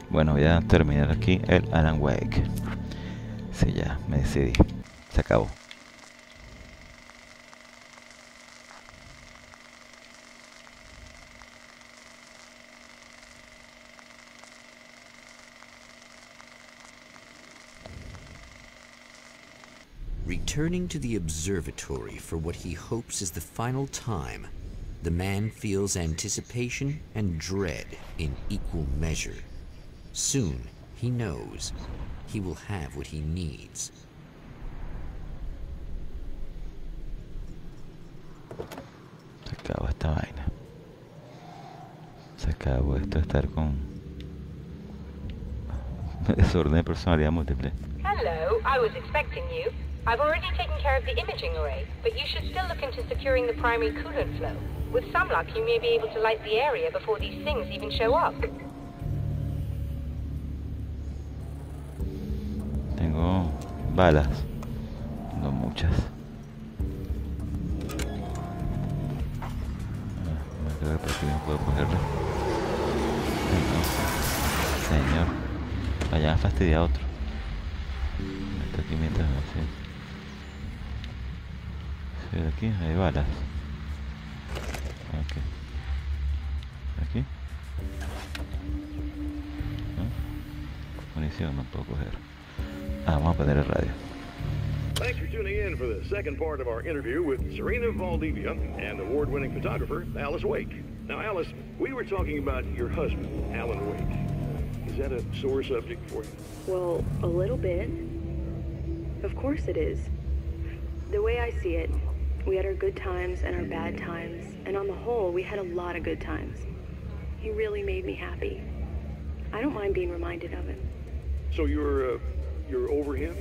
Bueno, voy a terminar aquí el Alan Wake. Sí, ya, me decidí. Se acabó. Returning to the observatory for what he hopes is the final time, the man feels anticipation and dread in equal measure. Soon, he knows, he will have what he needs. Se acabó esta vaina. Se acabó esto de estar con desorden de personalidad múltiple. Hello, I was expecting you. I've already taken care of the imaging array, but you should still look into securing the primary coolant flow. With some luck, you may be able to light the area before these things even show up. Tengo balas. No muchas. Creo que por aquí no puedo cogerlo. No. Señor. Vaya a fastidiar a otro. Esto aquí mientras me hace. Sí, de aquí hay balas. Ok. Aquí. ¿No? Munición no puedo coger. Ah, vamos a poner el radio. Thanks for tuning in for the second part of our interview with Serena Valdivia and award-winning photographer Alice Wake. Now, Alice, we were talking about your husband, Alan Wake. Is that a sore subject for you? Well, a little bit. Of course it is. The way I see it, we had our good times and our bad times, and on the whole, we had a lot of good times. He really made me happy. I don't mind being reminded of him. So you're over him?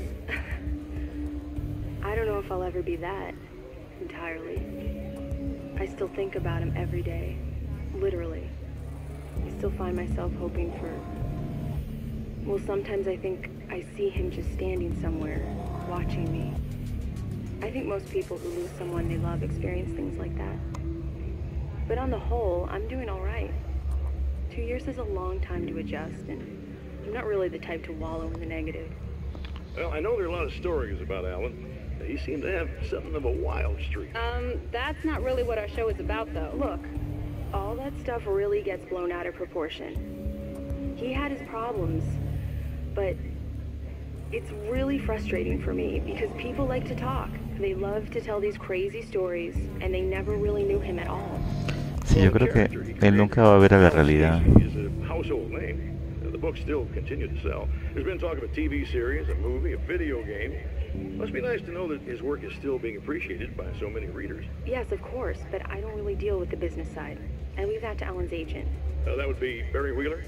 I don't know if I'll ever be that, entirely. I still think about him every day, literally. I still find myself hoping for... Well, sometimes I think I see him just standing somewhere, watching me. I think most people who lose someone they love experience things like that. But on the whole, I'm doing all right. 2 years is a long time to adjust, and I'm not really the type to wallow in the negative. Well, I know there are a lot of stories about Alan. He seemed to have something of a wild streak. That's not really what our show is about, though. Look, all that stuff really gets blown out of proportion. He had his problems, but it's really frustrating for me because people like to talk. They love to tell these crazy stories, and they never really knew him at all. Sí, yo creo que él nunca va a ver a la realidad. He's a household name. The books still continue to sell. There's been talk of a TV series, a movie, a video game. Must be nice to know that his work is still being appreciated by so many readers. Yes, of course, but I don't really deal with the business side. I leave that to Alan's agent. That would be Barry Wheeler.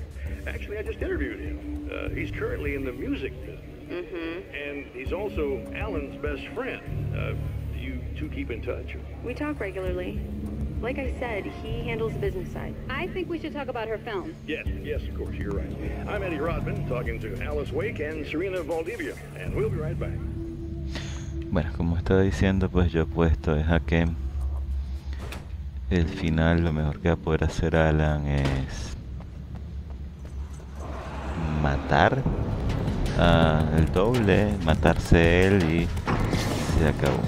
Actually, I just interviewed him. He's currently in the music business. Mm-hmm. And he's also Alan's best friend. Do you two keep in touch? We talk regularly. Like I said, he handles the business side. I think we should talk about her film. Yes, of course, you're right. I'm Eddie Rodman, talking to Alice Wake and Serena Valdivia, and we'll be right back. Bueno, como estaba diciendo, pues yo apuesto a que el final lo mejor que va a poder hacer Alan es matar al doble, matarse él y se acabó.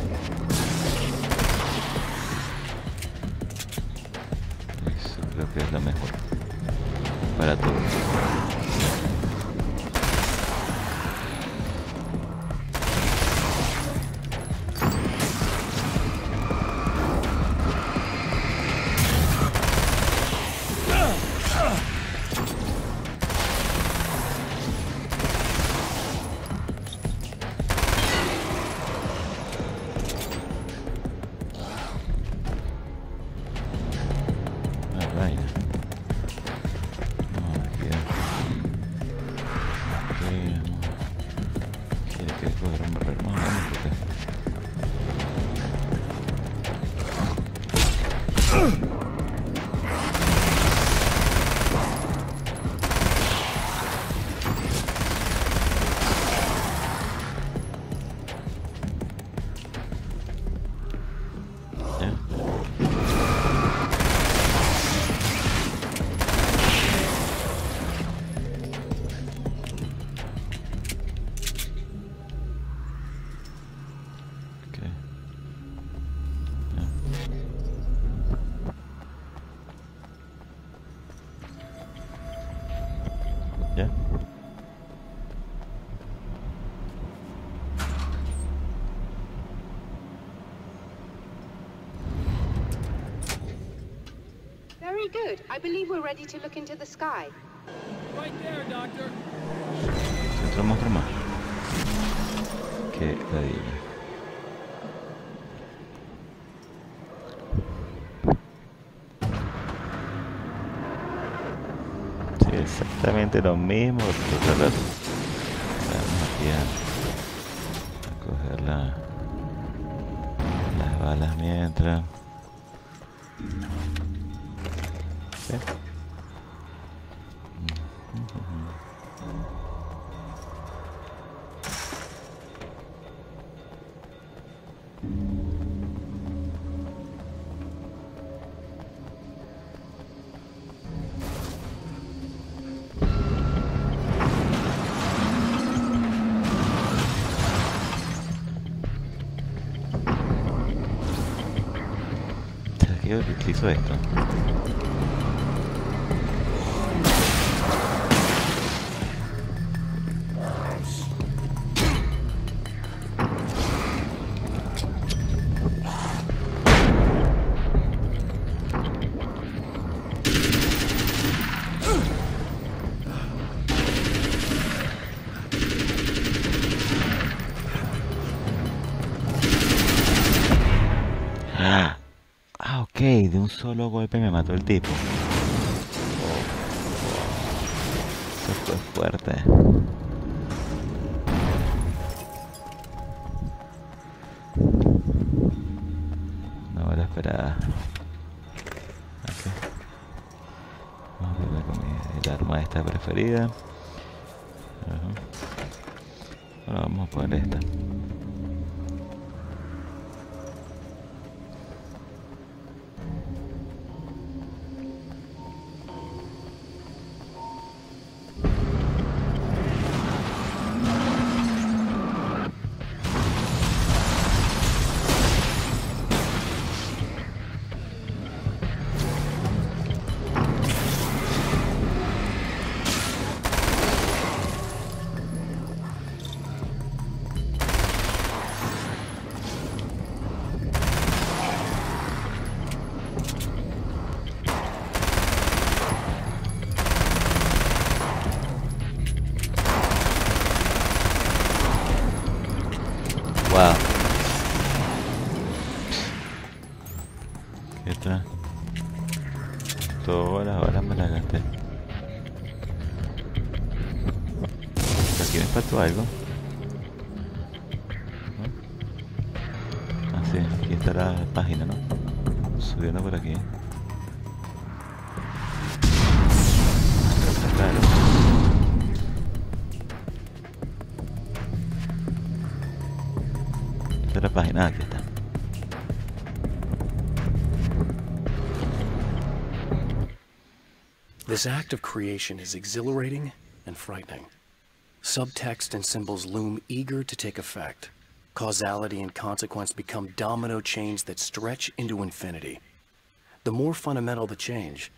Eso creo que es lo mejor para todos. I believe we're ready to look into the sky. Right there, Doctor. Otro monstruo más. Qué ladilla. Sí, exactamente lo mismo. Vamos aquí a coger las balas mientras. ¿Sí? ¿Qué utilizo esto? Ok, de un solo golpe me mató el tipo. Eso fue fuerte. No me lo esperaba. Okay. Vamos a ver el arma esta preferida. Ahora vamos a poner esta. Wow. ¿Qué tal? Todas las balas me las gasté. Aquí me faltó algo. ¿No? Ah, sí, aquí está la página, ¿no? Subiendo por aquí. Claro. Esta es la página, aquí está. This act of creation is exhilarating and frightening. Subtext and symbols loom eager to take effect. Causality and consequence become domino chains that stretch into infinity. The more fundamental the change,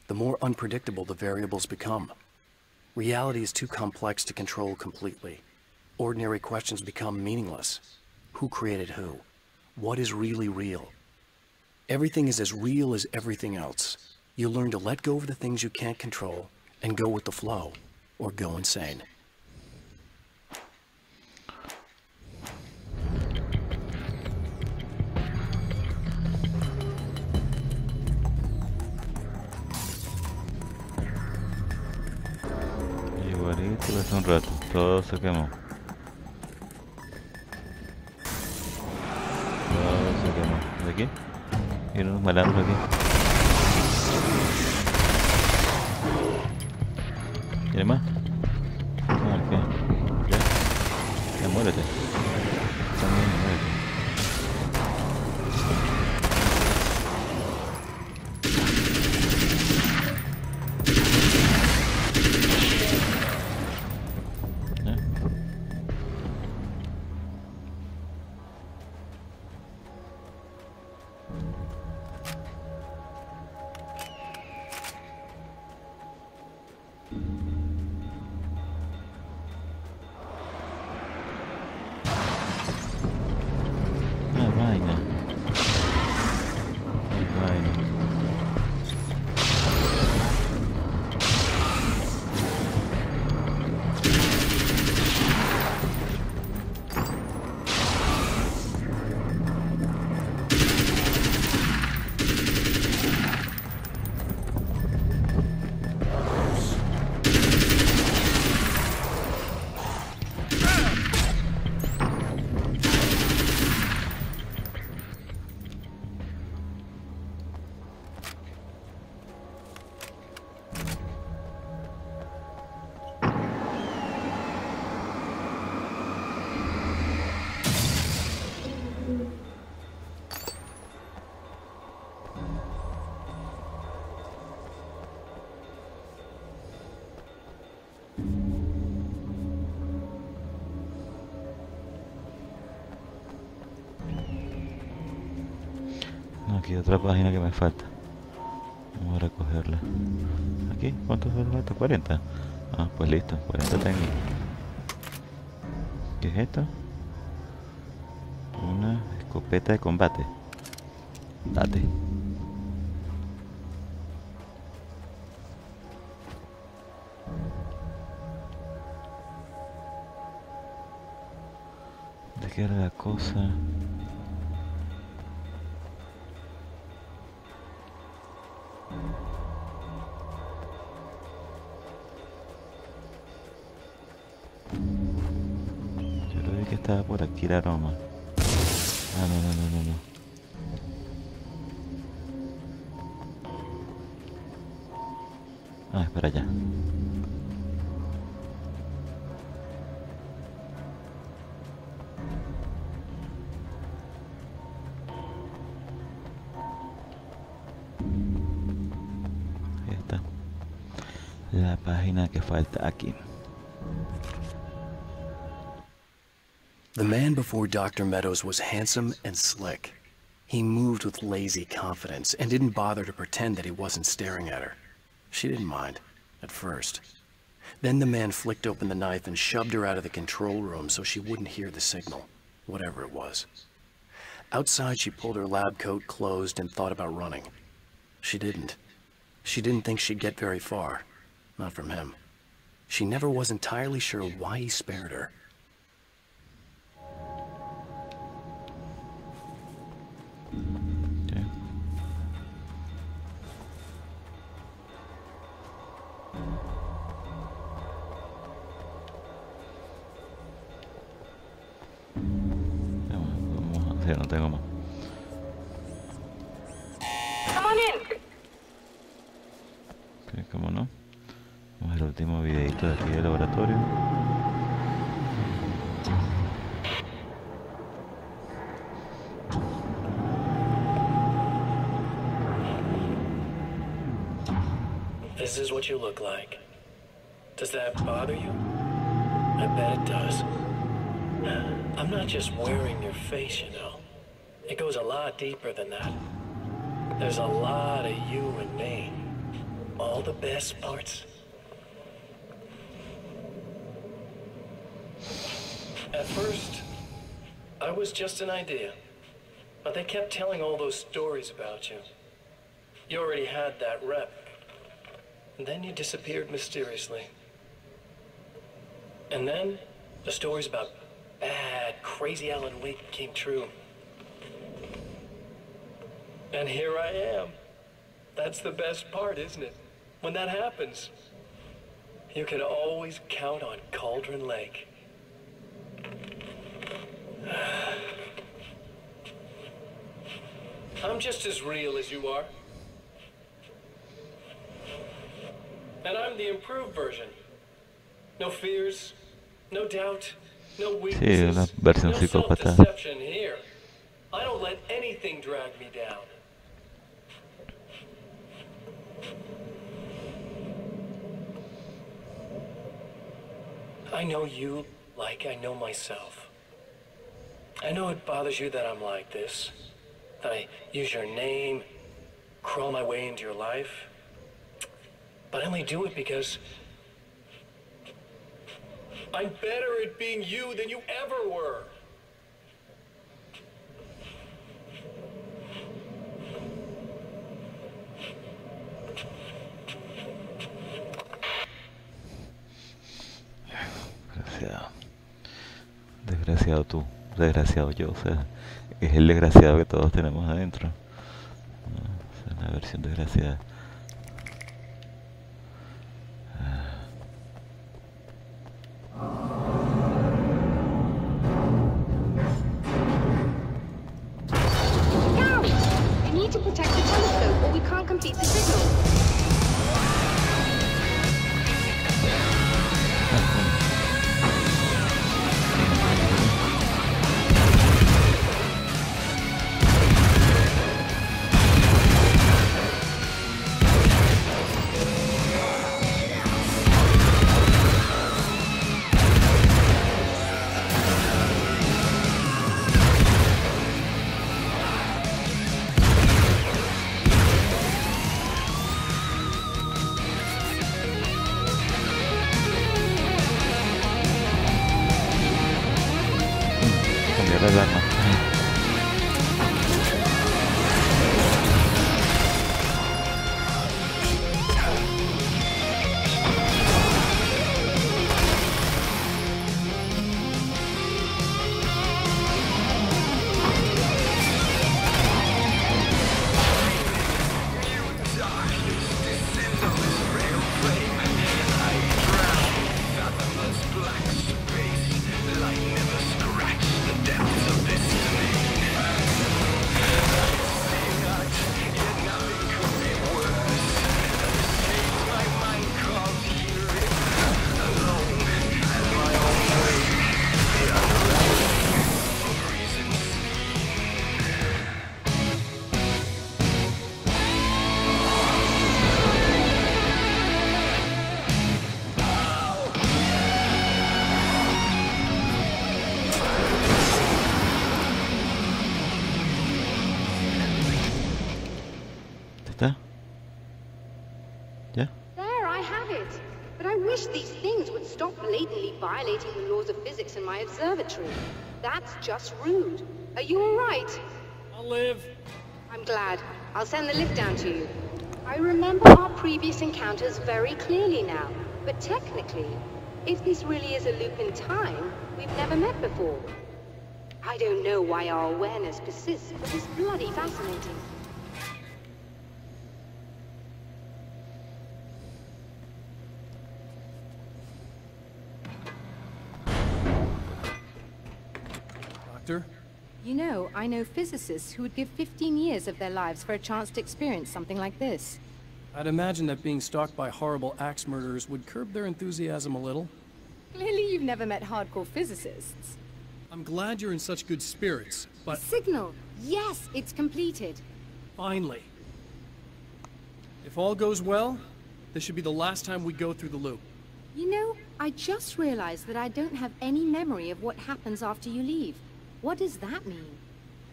the more unpredictable the variables become. Reality is too complex to control completely. Ordinary questions become meaningless. Who created who? What is really real? Everything is as real as everything else. You learn to let go of the things you can't control and go with the flow, or go insane. Igualito hace un rato, todo se quemó. Todo se quemó. ¿De aquí? Y unos malandros aquí. ¿Tiene más? Ah, ok. Ya. Ya, muérete. También muérete. ¿Ya? Aquí hay otra página que me falta. Vamos a recogerla. Aquí, ¿cuántos son los datos? 40. Ah, pues listo, 40 tengo. ¿Qué es esto? Una escopeta de combate. Date. ¿De qué era la cosa? Yo creo que estaba por aquí el aroma. Ah, no. Ah, es para allá. Ahí está. La página que falta aquí. The man before Dr. Meadows was handsome and slick. He moved with lazy confidence and didn't bother to pretend that he wasn't staring at her. She didn't mind, at first. Then the man flicked open the knife and shoved her out of the control room so she wouldn't hear the signal, whatever it was. Outside, she pulled her lab coat closed and thought about running. She didn't. She didn't think she'd get very far. Not from him. She never was entirely sure why he spared her. Okay. Vamos a hacer, no tengo más. Come on in. Ok, cómo no. Vamos a ver el último videito de aquí del laboratorio. This is what you look like. Does that bother you? I bet it does. I'm not just wearing your face, you know. It goes a lot deeper than that. There's a lot of you and me. All the best parts. At first, I was just an idea. But they kept telling all those stories about you. You already had that rep. And then you disappeared mysteriously. And then the stories about bad, crazy Alan Wake came true. And here I am. That's the best part, isn't it? When that happens, you can always count on Cauldron Lake. I'm just as real as you are. And I'm the improved version. No fears, no doubt, no Sí, una weaknesses, versión no psicópata. self-deception here. I don't let anything drag me down. I know you like I know myself. I know it bothers you that I'm like this, that I use your name, crawl my way into your life. But I only do it because I'm better at being you than you ever were. Desgraciado. Desgraciado tú. Desgraciado yo. O sea, es el desgraciado que todos tenemos adentro. No, o sea, una versión desgraciada. Gary! You need to protect the telescope or we can't complete the signal. el arma. ¿Está? ¿Ya? There, I have it. But I wish these things would stop blatantly violating the laws of physics in my observatory. That's just rude. Are you all right? I'll live. I'm glad. I'll send the lift down to you. I remember our previous encounters very clearly now. But technically, if this really is a loop in time, we've never met before. I don't know why our awareness persists, but it's bloody fascinating. Doctor? You know, I know physicists who would give 15 years of their lives for a chance to experience something like this. I'd imagine that being stalked by horrible axe murderers would curb their enthusiasm a little. Clearly you've never met hardcore physicists. I'm glad you're in such good spirits, but Signal! Yes, it's completed. finally. If all goes well, this should be the last time we go through the loop. You know, I just realized that I don't have any memory of what happens after you leave. What does that mean?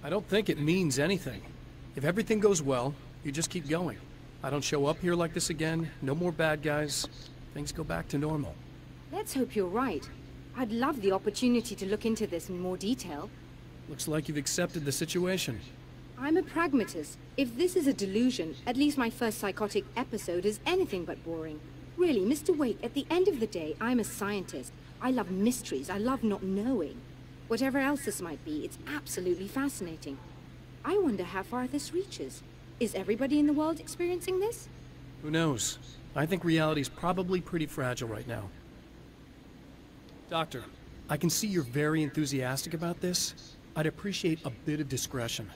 I don't think it means anything. If everything goes well, you just keep going. I don't show up here like this again, no more bad guys. Things go back to normal. Let's hope you're right. I'd love the opportunity to look into this in more detail. Looks like you've accepted the situation. I'm a pragmatist. If this is a delusion, at least my first psychotic episode is anything but boring. Really, Mr. Wake, at the end of the day, I'm a scientist. I love mysteries. I love not knowing. Whatever else this might be, it's absolutely fascinating. I wonder how far this reaches. Is everybody in the world experiencing this? Who knows? I think reality's probably pretty fragile right now. Doctor, I can see you're very enthusiastic about this. I'd appreciate a bit of discretion.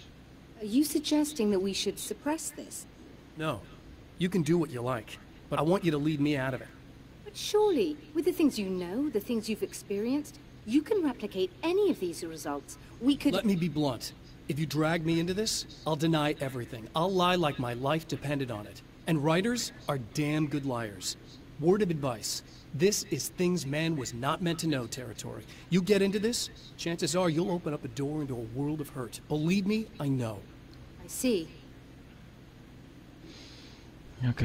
Are you suggesting that we should suppress this? No. You can do what you like, but I want you to leave me out of it. But surely, with the things you know, the things you've experienced, you can replicate any of these results. We could— Let me be blunt. If you drag me into this, I'll deny everything. I'll lie like my life depended on it. And writers are damn good liars. Word of advice. This is things man was not meant to know territory. You get into this, chances are you'll open up a door into a world of hurt. Believe me, I know. I see. Ok.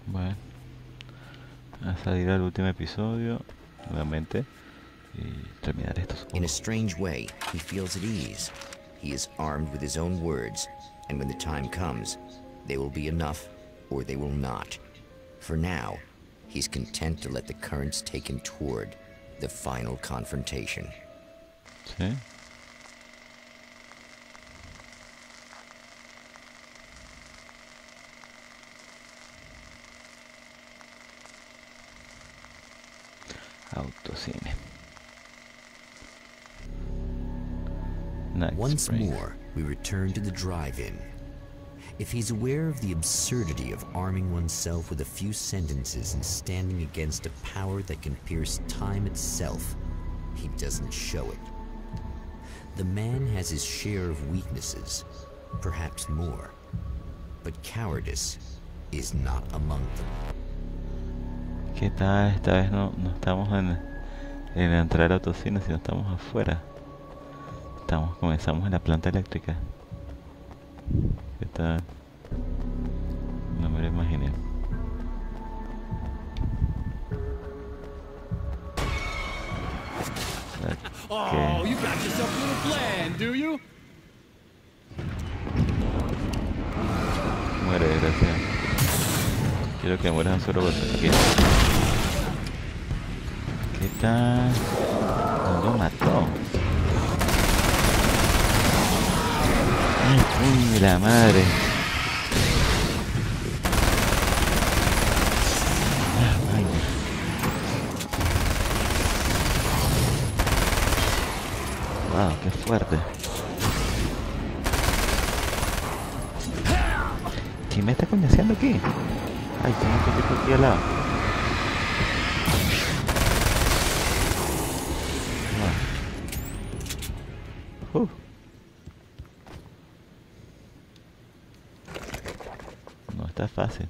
Bueno. A salir al último episodio. Nuevamente. Y terminar esto, supongo. In a strange way, he feels at ease. He is armed with his own words, and when the time comes, they will be enough, or they will not. For now, he's content to let the currents take him toward the final confrontation. Sí. Autocine. Night Once Spring. more, we return to the drive-in. If he's aware of the absurdity of arming oneself with a few sentences and standing against a power that can pierce time itself, he doesn't show it. The man has his share of weaknesses, perhaps more, but cowardice is not among them. ¿Qué tal? Esta vez no estamos en entrar al autocine, sino estamos afuera. Comenzamos en la planta eléctrica. ¿Qué tal? No me lo imaginé. Oh, you got yourself a little plan, do you? Muere, desgraciado. Quiero que mueras solo golpe. ¿Qué? ¿Qué tal? No lo mató. Uy, la madre. Wow, qué fuerte. ¿Quién me está coñaseando aquí? Ay, tengo que ir aquí al lado. Wow. No está fácil.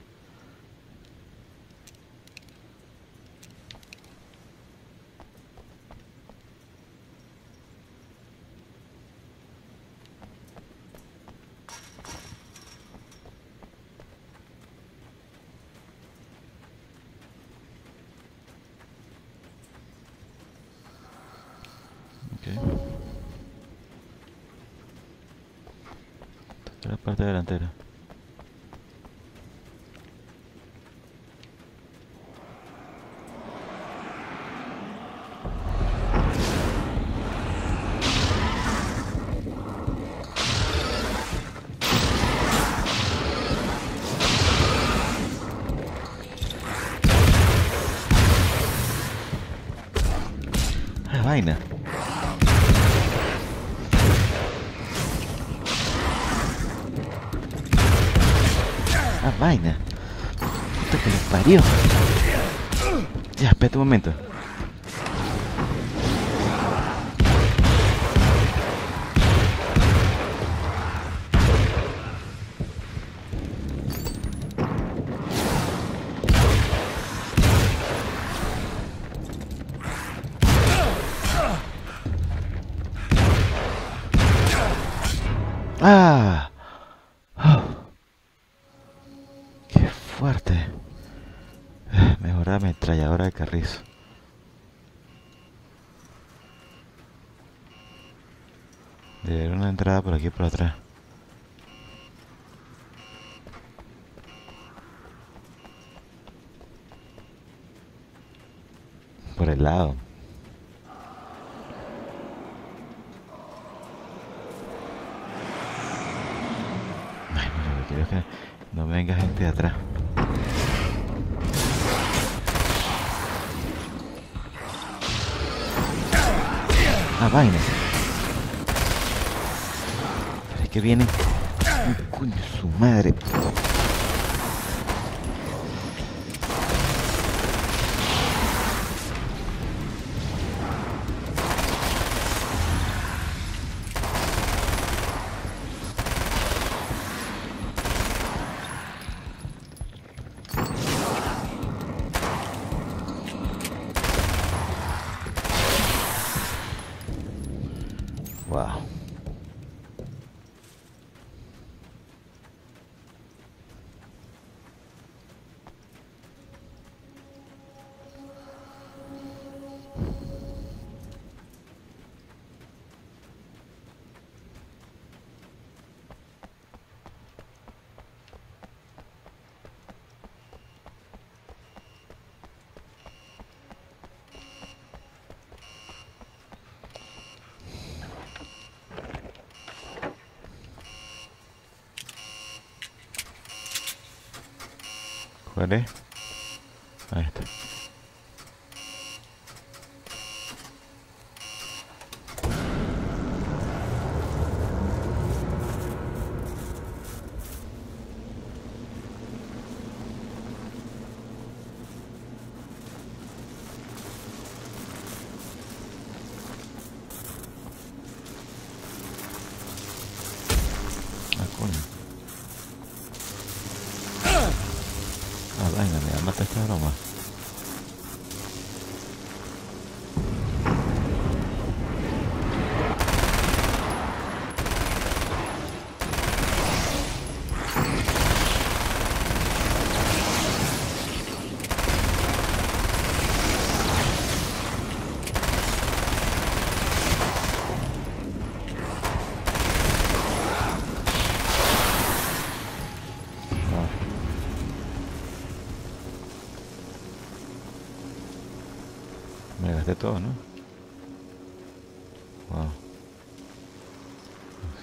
La parte delantera. Ah, vaina. Vaina. Puta que lo parió. Ya, espérate un momento. ¡Ah! Fuerte. Mejor la ametralladora de carrizo. Debe haber una entrada por aquí por atrás. Por el lado. Ay, mira, lo que quiero es que no me venga gente de atrás. Ah, vaina. Pero es que viene un coño su madre. Wow. ¿Cuál es? Ahí está. Ah, coño. Ah, venga, me va a matar esta broma. Me gasté todo, ¿no? Wow.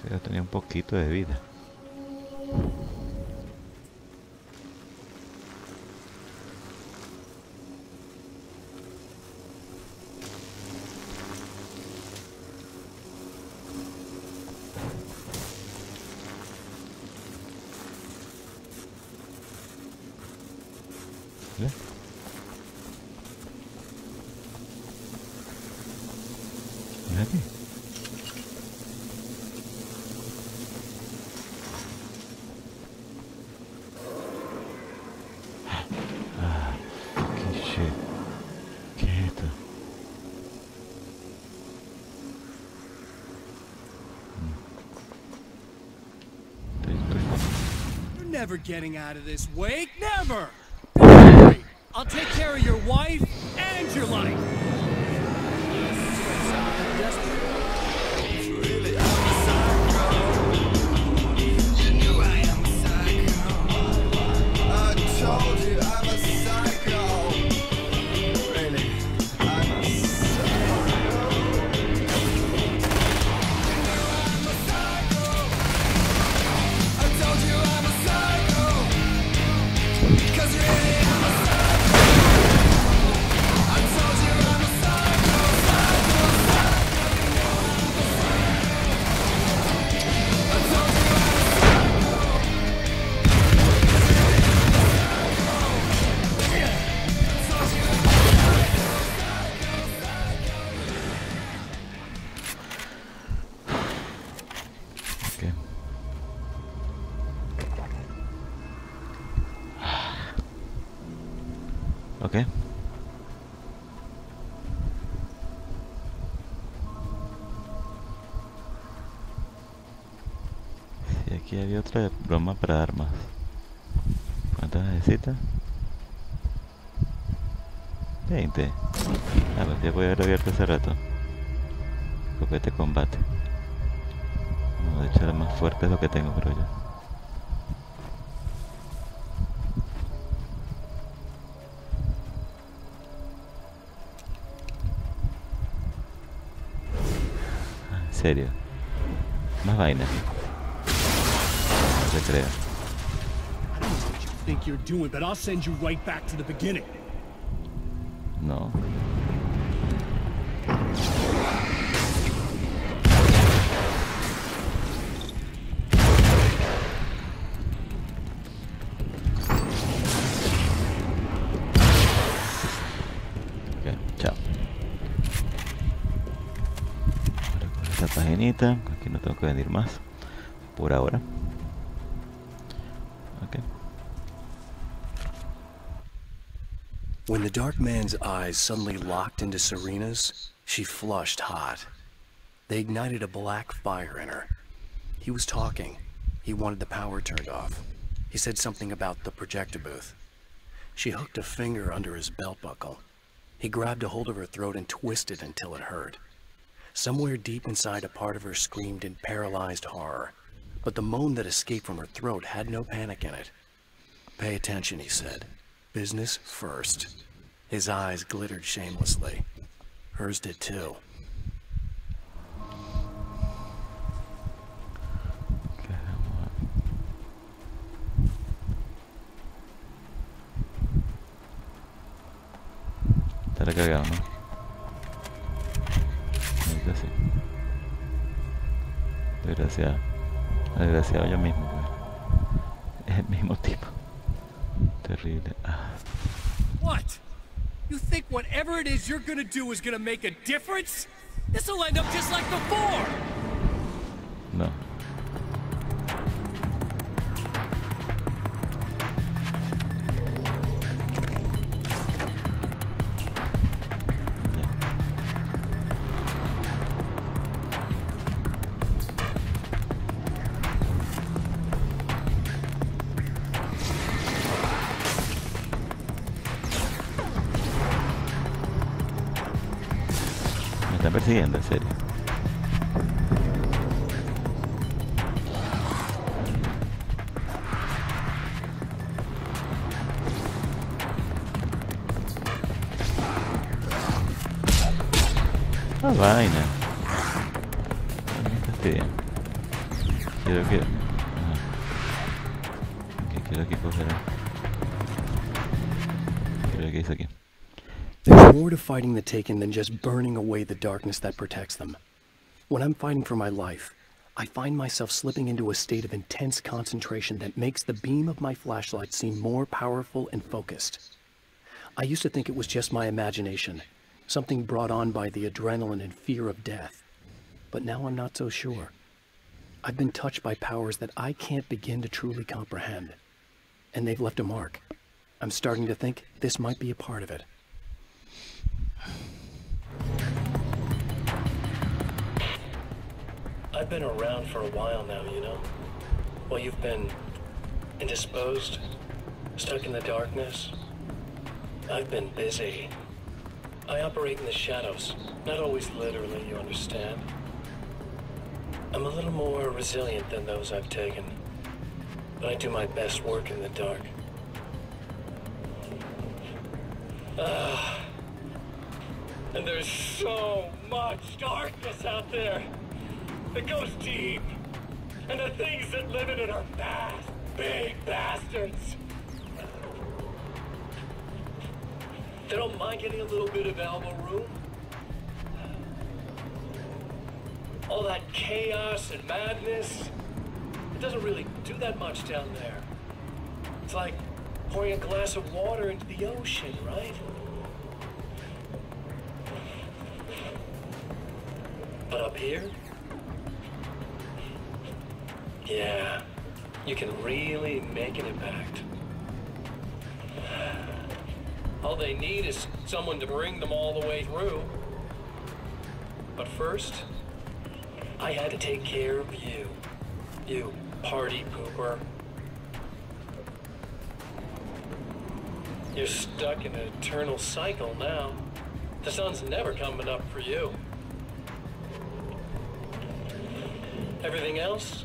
O sea, tenía un poquito de vida. ¿Ve? Mira aquí. Ah, qué shit. ¿Qué es esto? You're never getting out of this, Wake. Never. Don't worry. I'll take care of your wife and your life. Okay. Okay. Sí, aquí había otra broma para armas. ¿Cuántas necesitas? 20. Ah, pues ya voy a haber abierto hace rato. Coquete combate. No, de hecho lo más fuerte es lo que tengo, pero ya. Ah, en serio. Más vainas. No se crea. I don't know what you think you're doing, but I'll send you right back to the beginning. No. Ok, chao. Ahora con esta paginita, aquí no tengo que venir más. Por ahora. Ok. When the dark man's eyes suddenly locked into Serena's, she flushed hot. They ignited a black fire in her. He was talking. He wanted the power turned off. He said something about the projector booth. She hooked a finger under his belt buckle. He grabbed a hold of her throat and twisted until it hurt. Somewhere deep inside, a part of her screamed in paralyzed horror. But the moan that escaped from her throat had no panic in it. Pay attention, he said. Business first. His eyes glittered shamelessly. Hers did too. Okay, vamos a... Está recargado, ¿no? Ahorita sí. Desgraciado. Desgraciado yo mismo, güey. Es el mismo tipo. Terrible. Ah. What? You think whatever it is you're gonna do is gonna make a difference? This'll end up just like before! No. Me están persiguiendo, en serio. la vaina. Quiero que... Quiero que coger... Quiero que hice aquí. There's more to fighting the Taken than just burning away the darkness that protects them. When I'm fighting for my life, I find myself slipping into a state of intense concentration that makes the beam of my flashlight seem more powerful and focused. I used to think it was just my imagination, something brought on by the adrenaline and fear of death. But now I'm not so sure. I've been touched by powers that I can't begin to truly comprehend. And they've left a mark. I'm starting to think this might be a part of it. I've been around for a while now, you know? Well, you've been indisposed, stuck in the darkness. I've been busy. I operate in the shadows, not always literally, you understand? I'm a little more resilient than those I've taken, but I do my best work in the dark. And there's so much darkness out there. It goes deep. And the things that live in it are bad, big bastards. They don't mind getting a little bit of elbow room. All that chaos and madness, it doesn't really do that much down there. It's like pouring a glass of water into the ocean, right? But up here, yeah, you can really make an impact. All they need is someone to bring them all the way through. But first, I had to take care of you. You party pooper. You're stuck in an eternal cycle now. The sun's never coming up for you. Everything else?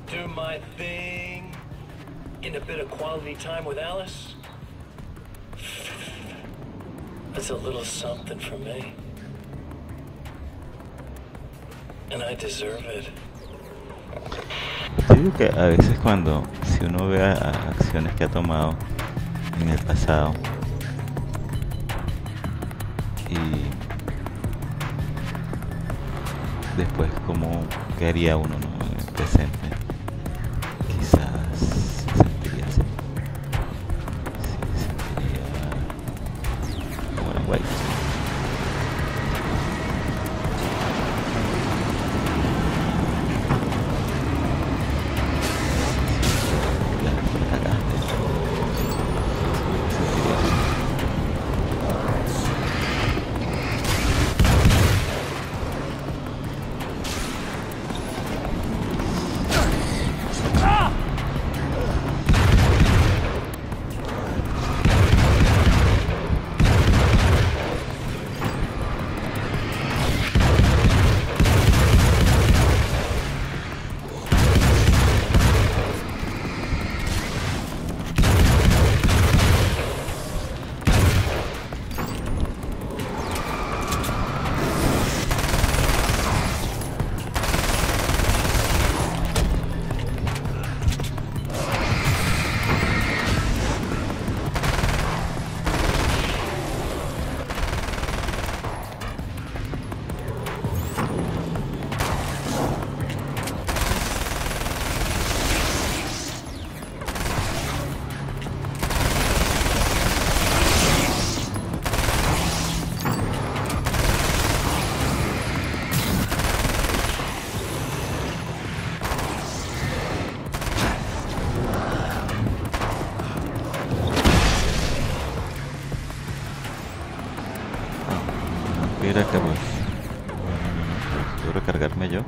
Do my thing, get a bit of quality time with Alice. That's a little something for me. And I deserve it. Yo digo que a veces si uno ve acciones que ha tomado en el pasado y después como que haría uno, ¿no? En el presente, quizás se sentiría así. Sí, sentiría como la guay. Mira que pues quiero recargarme yo.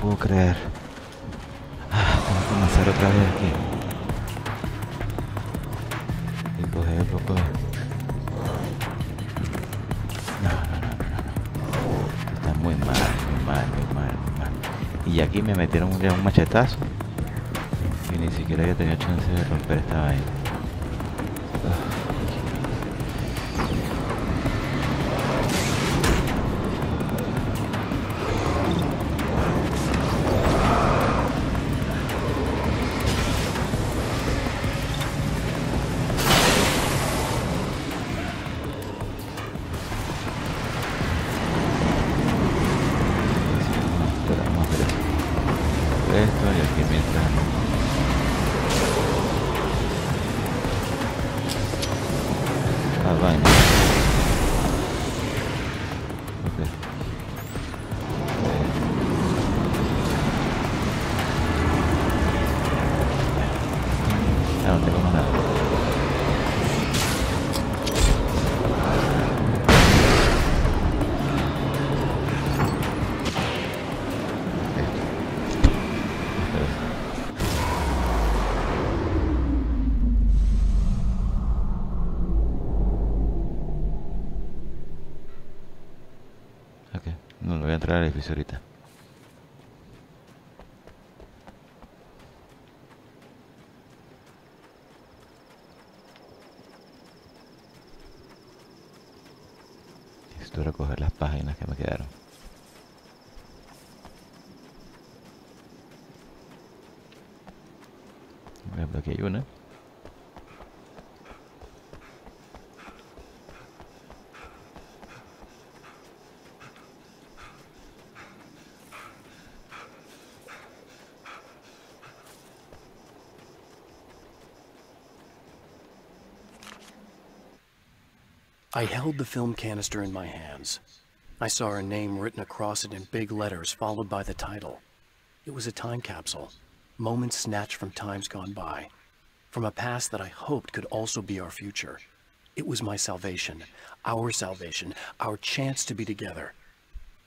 puedo creer. Tengo que comenzar otra vez aquí. Y coger el poco de... No. Esto está muy mal. Y aquí me metieron ya un machetazo. Y ni siquiera había tenido chance de romper esta vaina. Esto y aquí mientras vaina. Okay. No tengo más nada. No voy a entrar al edificio ahorita. Necesito recoger las páginas que me quedaron. Por ejemplo, aquí hay una. I held the film canister in my hands. I saw her name written across it in big letters, followed by the title. It was a time capsule, moments snatched from times gone by, from a past that I hoped could also be our future. It was my salvation, our chance to be together.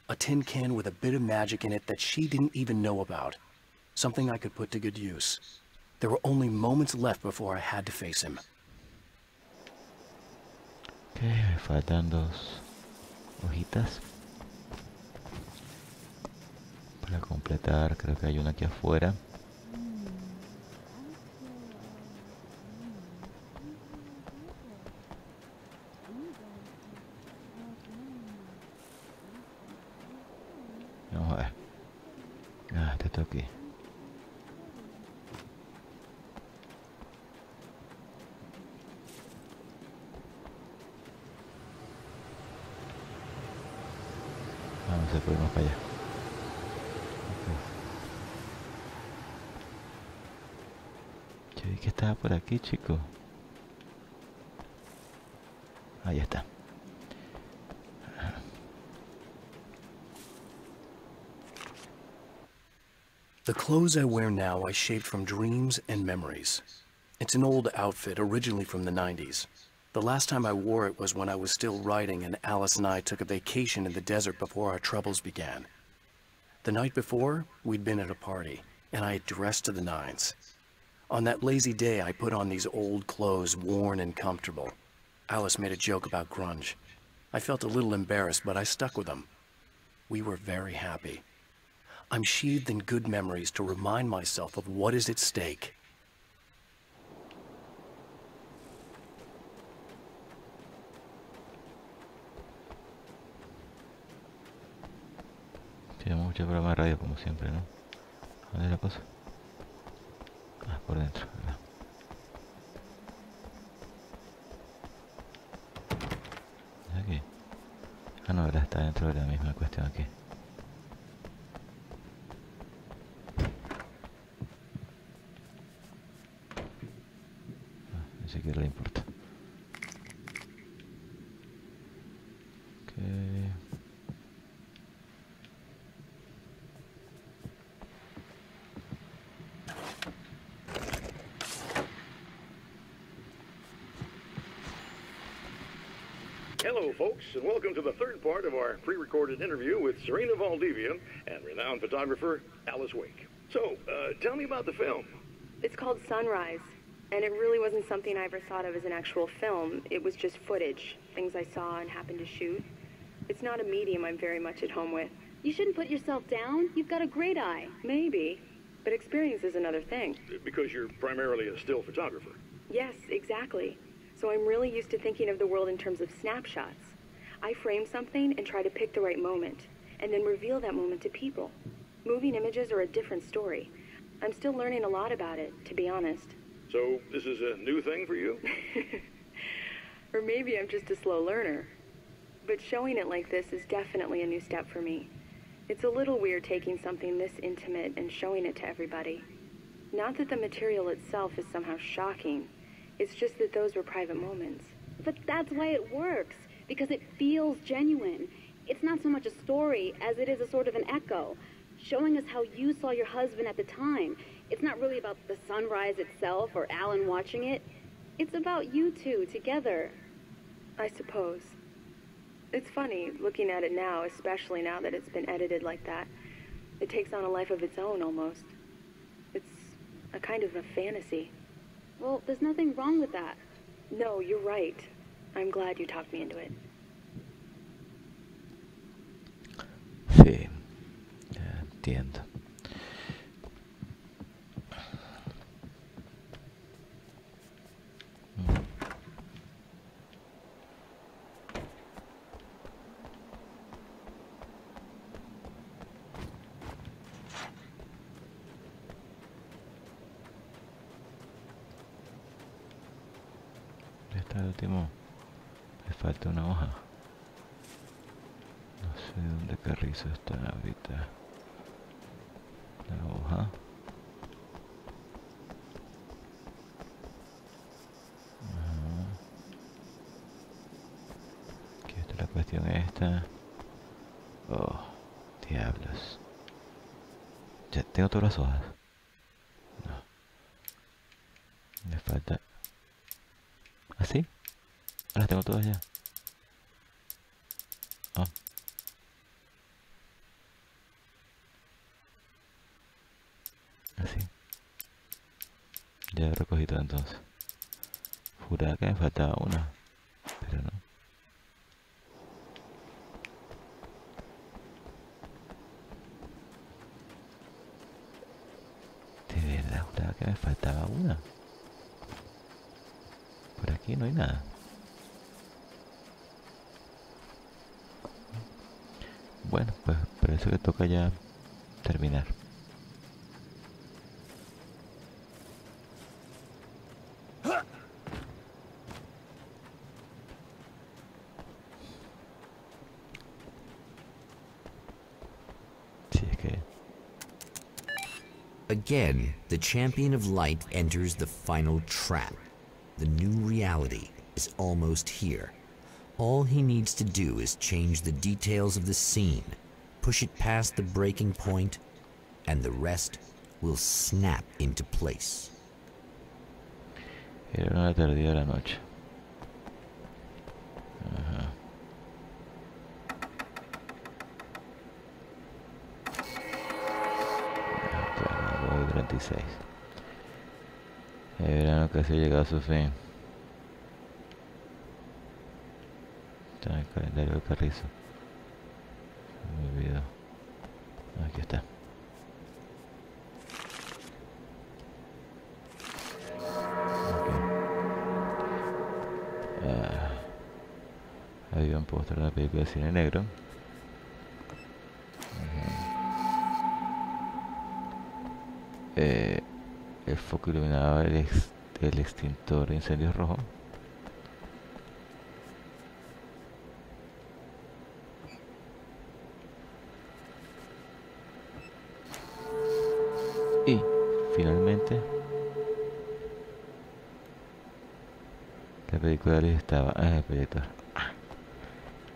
A tin can with a bit of magic in it that she didn't even know about. Something I could put to good use. There were only moments left before I had to face him. Ok, me faltan 2 hojitas para completar. Creo que hay una aquí afuera. Vamos a ver. Este está aquí. Vamos a ir más para allá. Yo vi que estaba por aquí, chico. Ahí está. The clothes I wear now I shaped from dreams and memories. It's an old outfit, originally from the 90s. The last time I wore it was when I was still writing and Alice and I took a vacation in the desert before our troubles began. The night before, we'd been at a party, and I had dressed to the nines. On that lazy day, I put on these old clothes, worn and comfortable. Alice made a joke about grunge. I felt a little embarrassed, but I stuck with them. We were very happy. I'm sheathed in good memories to remind myself of what is at stake. Tenemos mucho programa de radio como siempre, ¿no? ¿Dónde es la cosa? Ah, por dentro, ¿verdad? ¿Es aquí? Ah, no, ¿verdad? Está dentro de la misma cuestión aquí. Ni siquiera le importa. Okay. Hello, folks, and welcome to the third part of our pre-recorded interview with Serena Valdivia and renowned photographer Alice Wake. So, tell me about the film. It's called Sunrise, and it really wasn't something I ever thought of as an actual film. It was just footage, things I saw and happened to shoot. It's not a medium I'm very much at home with. You shouldn't put yourself down. You've got a great eye. Maybe, but experience is another thing. Because you're primarily a still photographer. Yes, exactly. So I'm really used to thinking of the world in terms of snapshots. I frame something and try to pick the right moment, and then reveal that moment to people. Moving images are a different story. I'm still learning a lot about it, to be honest. So this is a new thing for you? Or maybe I'm just a slow learner. But showing it like this is definitely a new step for me. It's a little weird taking something this intimate and showing it to everybody. Not that the material itself is somehow shocking. It's just that those were private moments. But that's why it works, because it feels genuine. It's not so much a story as it is a sort of an echo, showing us how you saw your husband at the time. It's not really about the sunrise itself or Alan watching it. It's about you two together. I suppose. It's funny, looking at it now, especially now that it's been edited like that. It takes on a life of its own, almost. It's a kind of a fantasy. Well, there's nothing wrong with that. No, you're right. I'm glad you talked me into it. Sí, entiendo. Este último, le falta una hoja. No sé dónde Carrizo está ahorita. La hoja. Aquí está la cuestión esta. Oh, diablos. Ya tengo todas las hojas. No. Me falta. ¿Ah, sí? Las tengo todas ya. Oh. Así. Ya he recogido entonces. Juraba que me faltaba una, pero no. De verdad, juraba que me faltaba una. Por aquí no hay nada. Bueno, pues parece que toca ya terminar. Sí, es que... Again, the champion of light enters the final trap. The new reality is almost here. All he needs to do is change the details of the scene, push it past the breaking point, and the rest will snap into place. Era una tardía de la noche. Ajá. Claro, 2:36. El verano casi ha llegado a su fin. Está en el calendario de Carrizo. Se me olvidó. Aquí está. Había un póster de la película de cine negro. El foco iluminaba el extintor de incendios rojo. Y finalmente la película de Alice estaba en el proyector.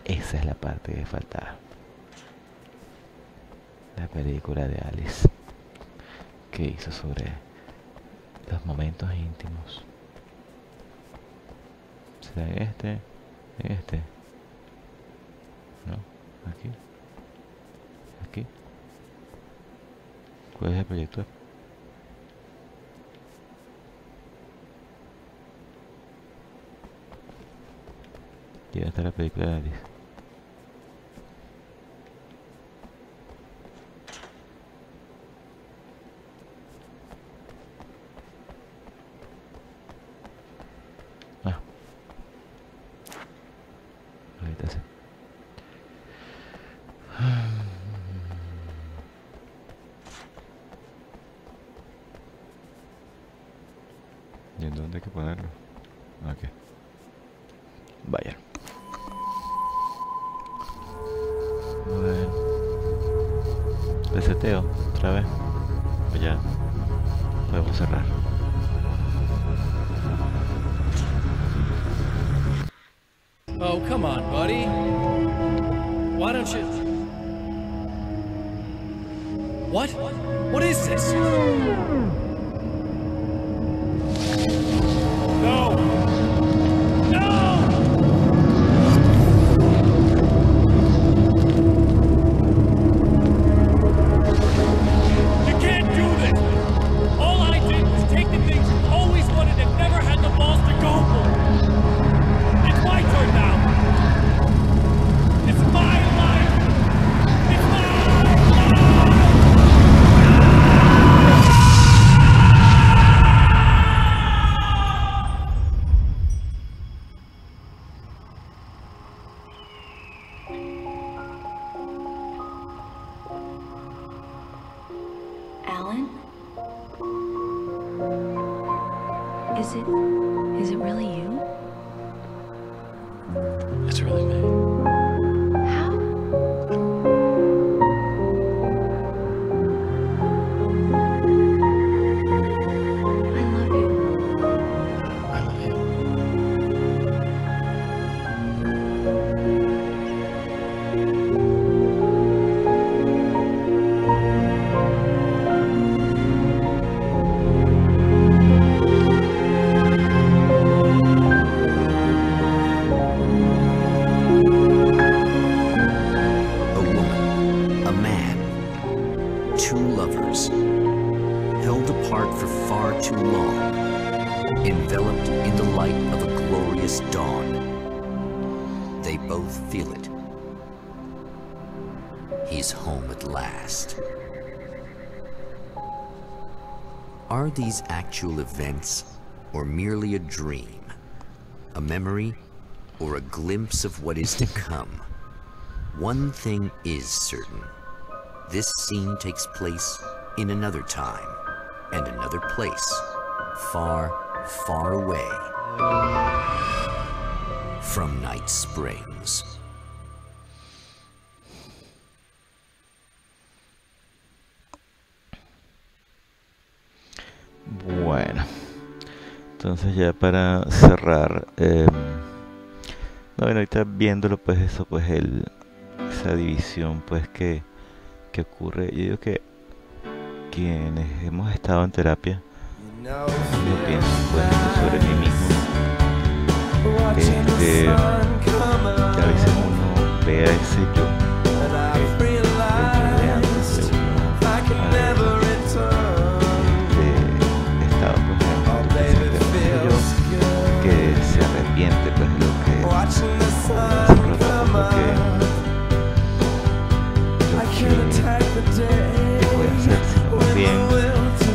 Esa es la parte que faltaba. La película de Alice que hizo sobre los momentos íntimos. ¿Será en este? En este. Aquí. Aquí. ¿Cuál es el proyector? Aquí está la película de Alice. Ah. Ahorita sí. ¿Y en dónde hay que ponerlo? Aquí. Vaya. Bueno. Reseteo otra vez. Pues ya podemos cerrar. Oh, come on, buddy. Why don't you... What? What is this? No! No! You can't do this! All I did was take the things you always wanted and never had the balls to go for. It's my turn now! It's my life! It's my life! Alan? Is it really you? It's really me. How? I love you. I love you. A woman, a man, two lovers, held apart for far too long, enveloped in the light of a glorious dawn. They both feel it. He's home at last. Are these actual events, or merely a dream? A memory, or a glimpse of what is to come? One thing is certain. This scene takes place in another time and another place, far, far away from Night Springs. Bueno, entonces ya para cerrar, no, bueno, ahorita viéndolo, pues eso, pues esa división, pues que ocurre. Yo digo que quienes hemos estado en terapia, yo pienso pues sobre mí mismo, que a veces uno vea ese yo de antes de uno estado pues que se arrepiente pues de lo que hace un rato, que puede hacer, sino más bien si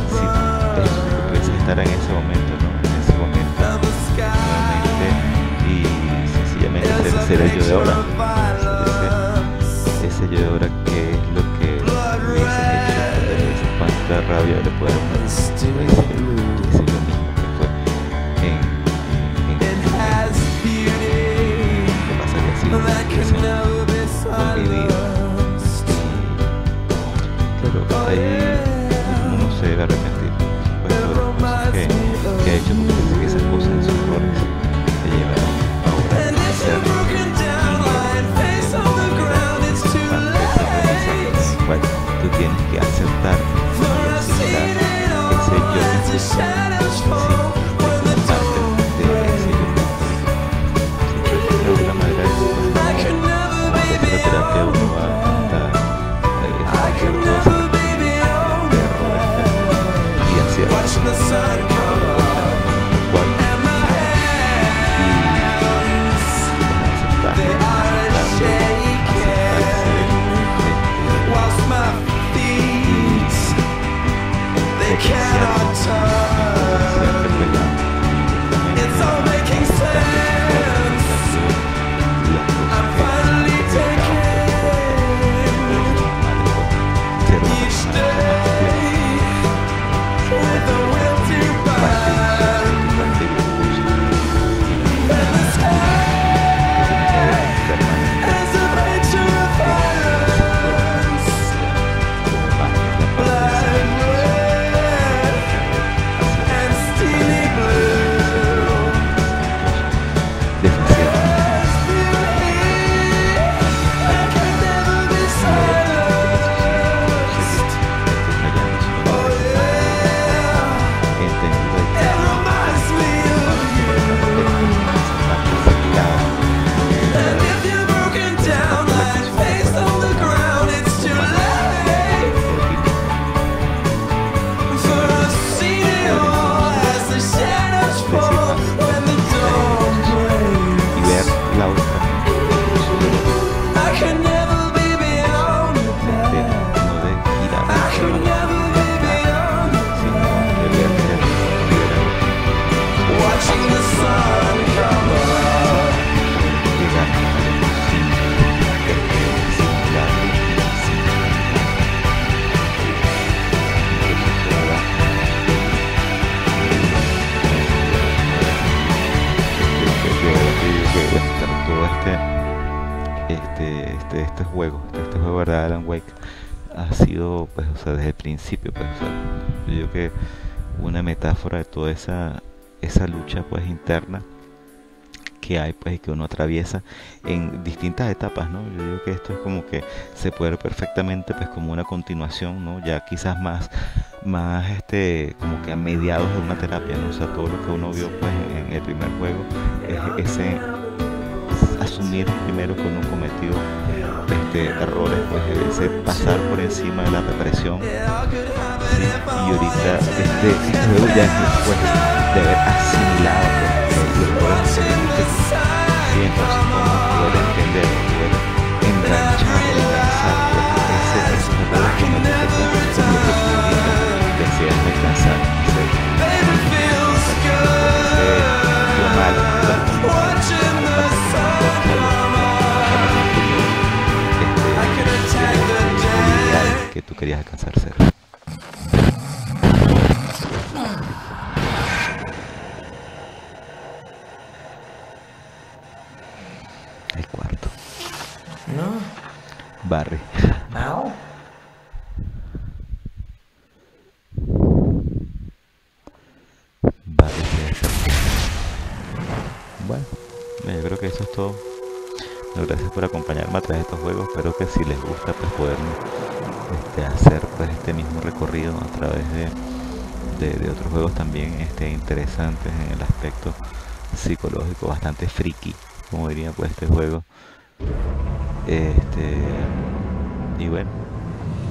puedes estar en ese momento, ¿no? En ese momento nuevamente y sencillamente ser el yo de ahora, ese yo de ahora, que es lo que hubieses hecho, cuánta rabia le puede dar ese yo mismo que fue en lo que pasa que así con mi vida. Claro, ahí uno no se debe arrepentir pues, de las cosas que ha hecho, porque piensa que esas cosas, esos errores te llevan ahora a ser cual tú tienes que aceptar y aceptar ese yo que es parte de ese yo. Siempre de alguna manera eso, pues, como terapeuta, este juego de Alan Wake ha sido, pues, o sea, desde el principio, pues, o sea, yo digo que una metáfora de toda esa lucha, pues, interna que hay, pues, y que uno atraviesa en distintas etapas, ¿no? Yo digo que esto es como que se puede ver perfectamente, pues, como una continuación, ¿no? Ya quizás más como que a mediados de una terapia, ¿no? O sea, todo lo que uno vio, pues, en el primer juego es ese asumir primero que uno cometió errores, pues, ese pasar por encima de la represión, ¿sí? Y ahorita este juego ya es después de haber asimilado, pues, los errores que cometiste, ¿sí? Entonces, cómo poder entender, poder enganchar, pues, esos errores que cometiste, eso es lo que tú ahorita deseas alcanzar, ¿sí? Yo malo, que tú querías alcanzar ser. El cuarto. No. Barry. Al. Barry se acercó. Bueno, yo creo que eso es todo. Gracias por acompañarme a través de estos juegos. Espero que si les gusta, pues, poder hacer, pues, este mismo recorrido a través de otros juegos también interesantes en el aspecto psicológico, bastante friki, como diría, pues, este juego. Y bueno,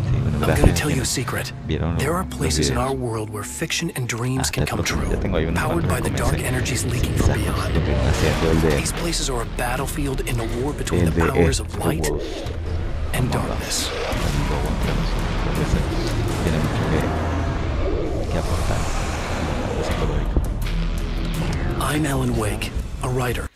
sí, bueno, I'm going to tell you a gracias. secret. Vieron There are los places in videos. our world where fiction and dreams Hasta can el come próximo. true, Ya tengo ahí unos powered by cuantos the dark comencé. energies leaking Quizás from beyond. lo que está haciendo el de These places are a battlefield in a war between the powers of light and darkness. Tiene mucho que aportar. Psicológico. I'm Alan Wake, a writer.